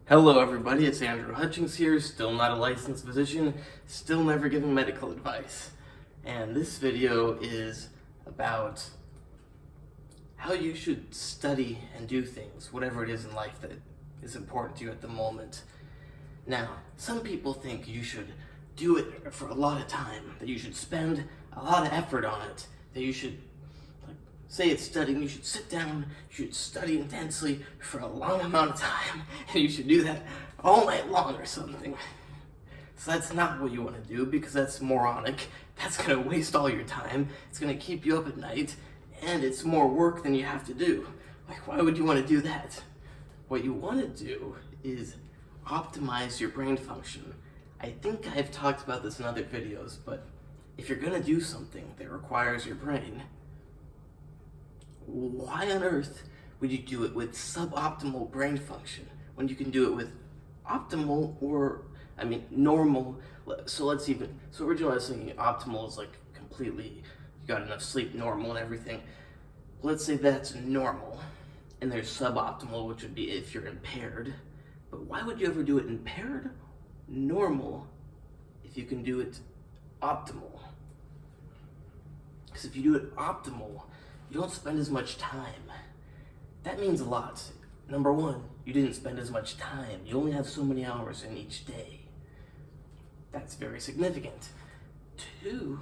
Hello everybody, it's Andrew Hutchings here, still not a licensed physician, still never giving medical advice. And this video is about how you should study and do things, whatever it is in life that is important to you at the moment. Now, some people think you should do it for a lot of time, that you should spend a lot of effort on it, that you should say it's studying, you should sit down, you should study intensely for a long amount of time, and you should do that all night long or something. So that's not what you want to do, because that's moronic. That's going to waste all your time, it's going to keep you up at night, and it's more work than you have to do. Like, why would you want to do that? What you want to do is optimize your brain function. I think I've talked about this in other videos, but if you're going to do something that requires your brain, why on earth would you do it with suboptimal brain function when you can do it with optimal normal? So originally I was thinking optimal is like completely, you got enough sleep, normal and everything. Let's say that's normal, and there's suboptimal, which would be if you're impaired. But why would you ever do it impaired, normal, if you can do it optimal? Because if you do it optimal, you don't spend as much time. That means a lot. Number one, you didn't spend as much time. You only have so many hours in each day. That's very significant. Two,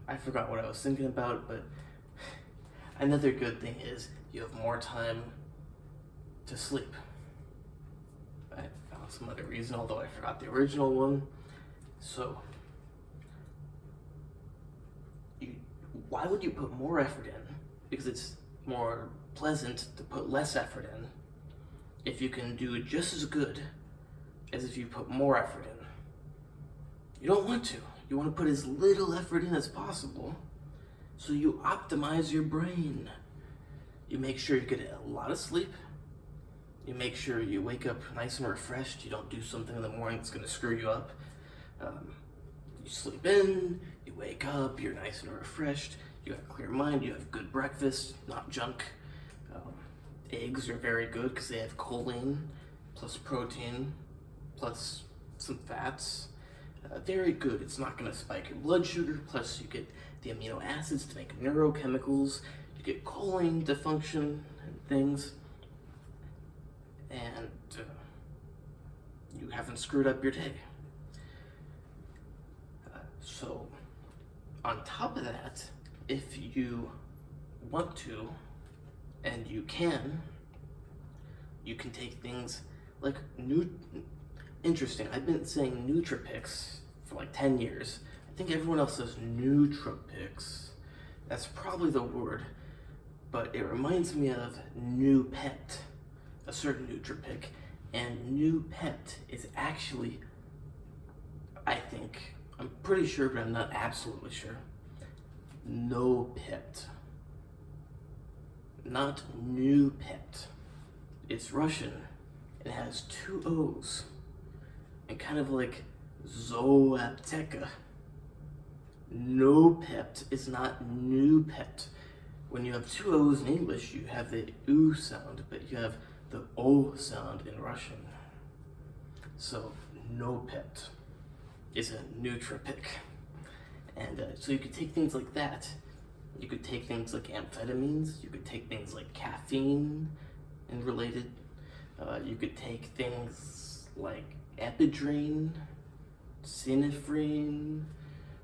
I forgot what I was thinking about, but another good thing is you have more time to sleep. I found some other reason, although I forgot the original one. So, why would you put more effort in? Because it's more pleasant to put less effort in if you can do just as good as if you put more effort in. You don't want to. You want to put as little effort in as possible, so you optimize your brain. You make sure you get a lot of sleep. You make sure you wake up nice and refreshed. You don't do something in the morning that's going to screw you up. You sleep in, you wake up, you're nice and refreshed, you have a clear mind, you have good breakfast, not junk. Eggs are very good because they have choline, plus protein, plus some fats. Very good. It's not going to spike your blood sugar, plus you get the amino acids to make neurochemicals, you get choline to function and things, and you haven't screwed up your day. So, on top of that, if you want to, and you can take things like interesting. I've been saying Nootrapix for like 10 years. I think everyone else says Nootrapix. That's probably the word, but it reminds me of New Pet, a certain Nootrapic, and New Pet is actually, I'm pretty sure, but I'm not absolutely sure, No Pet. Not New Pet. It's Russian. It has two O's. And kind of like Zoapteka. No Pet is not New Pet. When you have two O's in English, you have the U sound, but you have the O sound in Russian. So, No Pet is a nootropic. And so you could take things like that. You could take things like amphetamines. You could take things like caffeine and related. You could take things like ephedrine, synephrine.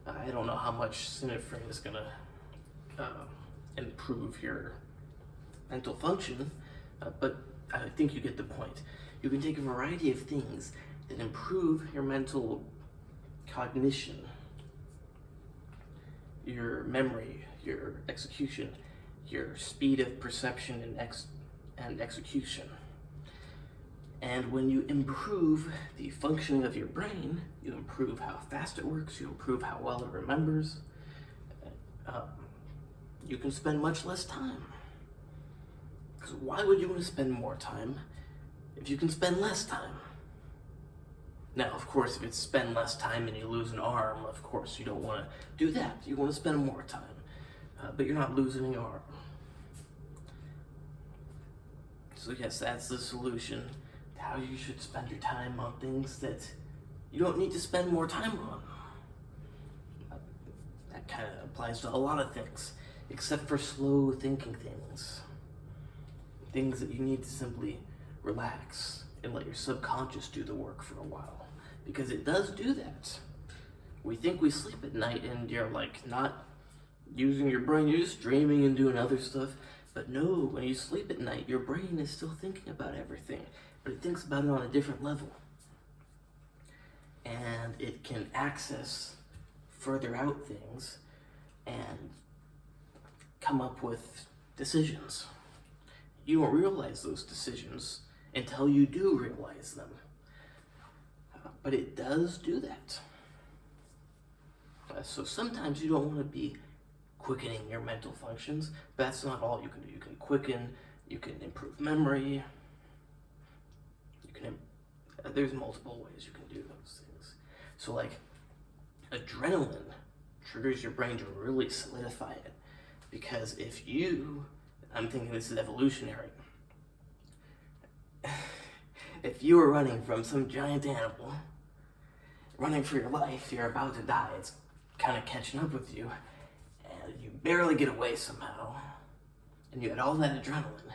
I don't know how much synephrine is gonna improve your mental function, but I think you get the point. You can take a variety of things that improve your mental cognition, your memory, your execution, your speed of perception and execution. And when you improve the functioning of your brain, you improve how fast it works, you improve how well it remembers, you can spend much less time. Because why would you want to spend more time if you can spend less time? Now, of course, if it's spend less time and you lose an arm, of course, you don't want to do that. You want to spend more time, but you're not losing your arm. So yes, that's the solution to how you should spend your time on things that you don't need to spend more time on. That kind of applies to a lot of things, except for slow thinking things. Things that you need to simply relax and let your subconscious do the work for a while. Because it does do that. We think we sleep at night and you're like not using your brain, you're just dreaming and doing other stuff. But no, when you sleep at night, your brain is still thinking about everything, but it thinks about it on a different level. And it can access further out things and come up with decisions. You won't realize those decisions until you do realize them. But it does do that. So sometimes you don't want to be quickening your mental functions, but that's not all you can do. You can quicken, you can improve memory, there's multiple ways you can do those things. So like adrenaline triggers your brain to really solidify it, because I'm thinking this is evolutionary, if you were running from some giant animal, running for your life, you're about to die, it's kind of catching up with you, and you barely get away somehow, and you had all that adrenaline,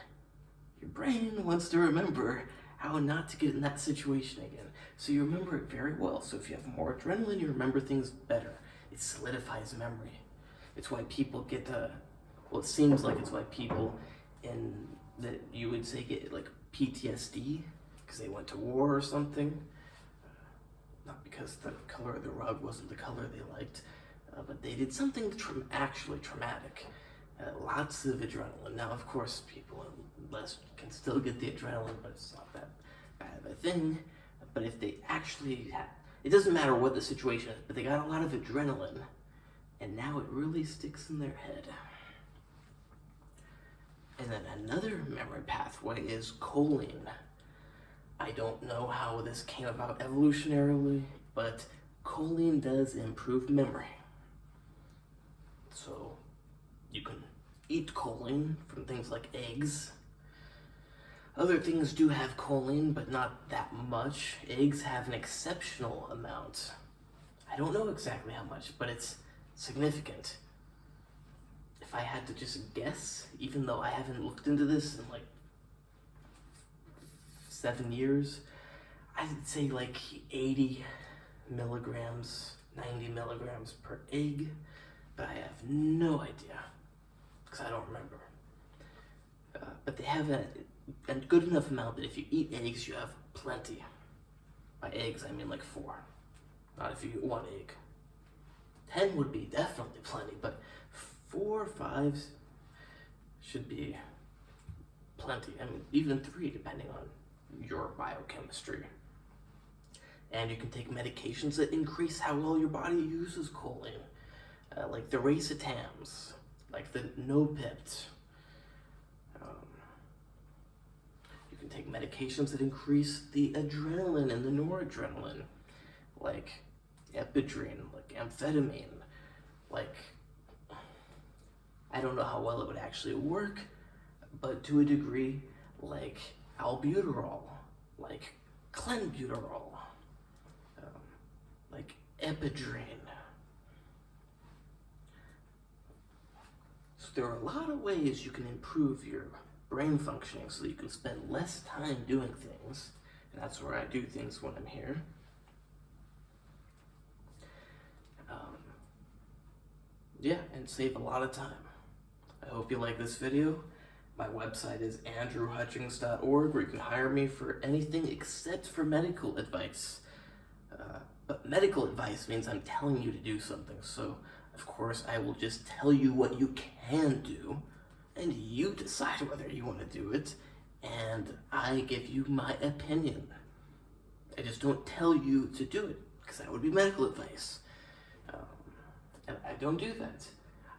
your brain wants to remember how not to get in that situation again. So you remember it very well. So if you have more adrenaline, you remember things better. It solidifies memory. It's why people get it seems like it's why people that you would say get like PTSD, because they went to war or something. Not because the color of the rug wasn't the color they liked, but they did something actually traumatic. Lots of adrenaline. Now, of course, people less can still get the adrenaline, but it's not that bad of a thing. But if they actually it doesn't matter what the situation is, but they got a lot of adrenaline, and now it really sticks in their head. And then another memory pathway is choline. I don't know how this came about evolutionarily, but choline does improve memory. So you can eat choline from things like eggs. Other things do have choline, but not that much. Eggs have an exceptional amount. I don't know exactly how much, but it's significant. If I had to just guess, even though I haven't looked into this in like 7 years, I'd say like 80 milligrams, 90 milligrams per egg, but I have no idea, because I don't remember. But they have a good enough amount that if you eat eggs, you have plenty. By eggs, I mean like 4. Not if you eat 1 egg. 10 would be definitely plenty, but 4 or 5 should be plenty. I mean, even 3, depending on your biochemistry. And you can take medications that increase how well your body uses choline, like the racetams, like the Nopipt. You can take medications that increase the adrenaline and the noradrenaline, like ephedrine, like amphetamine, like, I don't know how well it would actually work, but to a degree, like albuterol, like clenbuterol, like ephedrine. So there are a lot of ways you can improve your brain functioning so that you can spend less time doing things, and that's where I do things when I'm here. Yeah, and save a lot of time. I hope you like this video. My website is andrewhutchings.org, where you can hire me for anything except for medical advice. But medical advice means I'm telling you to do something, so of course I will just tell you what you can do, and you decide whether you want to do it, and I give you my opinion. I just don't tell you to do it, because that would be medical advice. And I don't do that.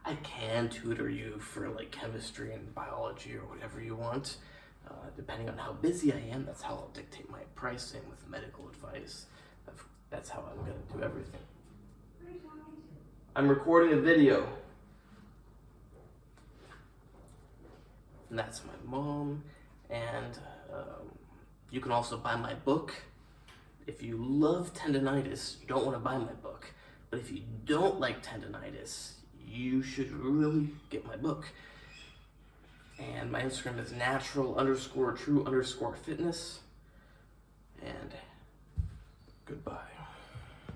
I can tutor you for like chemistry and biology or whatever you want. Depending on how busy I am, that's how I'll dictate my pricing with medical advice. That's how I'm going to do everything. I'm recording a video. And that's my mom And you can also buy my book. If you love tendonitis, you don't want to buy my book. But if you don't like tendonitis, you should really get my book. And my Instagram is natural_true_fitness. And goodbye.